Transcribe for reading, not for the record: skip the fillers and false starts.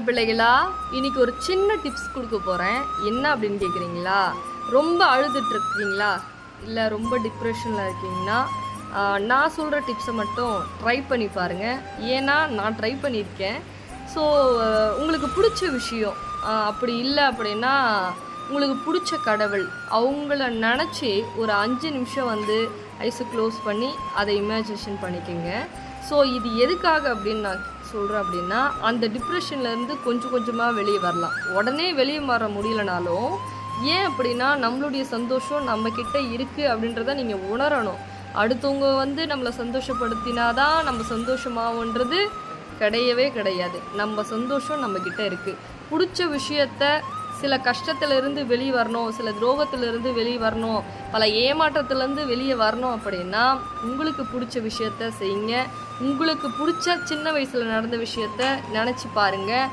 பிள்ளைகளா, இன்னைக்கு ஒரு சின்ன டிப்ஸ் கொடுக்க போகிறேன். என்ன அப்படின்னு கேட்குறீங்களா? ரொம்ப அழுதுட்டு இருக்கீங்களா? இல்லை ரொம்ப டிப்ரெஷனில் இருக்கீங்கன்னா நான் சொல்கிற டிப்ஸை மட்டும் ட்ரை பண்ணி பாருங்கள். ஏன்னா நான் ட்ரை பண்ணியிருக்கேன். ஸோ உங்களுக்கு பிடிச்ச விஷயம் அப்படி இல்லை அப்படின்னா உங்களுக்கு பிடிச்ச கடவுள் அவங்கள நினச்சி ஒரு 5 நிமிஷம் ஐஸை க்ளோஸ் பண்ணி அதை இமேஜினேஷன் பண்ணிக்கோங்க. ஸோ இது எதுக்காக அப்படின்னு நான் சொல்கிறேன் அப்படின்னா, அந்த டிப்ரெஷன்லேருந்து கொஞ்சம் கொஞ்சமாக வெளியே வரலாம். உடனே வெளியே வர முடியலனாலும் ஏன் அப்படின்னா நம்மளுடைய சந்தோஷம் நம்மக்கிட்ட இருக்குது அப்படின்றத நீங்கள் உணரணும். அடுத்தவங்க நம்மளை சந்தோஷப்படுத்தினாதான் நம்ம சந்தோஷமாகன்றது கிடையவே கிடையாது. நம்ம சந்தோஷம் நம்மக்கிட்ட இருக்குது. பிடிச்ச விஷயத்த சில கஷ்டத்திலிருந்து வெளியே வரணும், சில துரோகத்திலிருந்து வெளியே வரணும், பல ஏமாற்றத்துலேருந்து வெளியே வரணும் அப்படின்னா உங்களுக்கு பிடிச்ச விஷயத்த செய்யுங்க. உங்களுக்கு பிடிச்ச சின்ன வயசில் நடந்த விஷயத்த நினச்சி பாருங்கள்.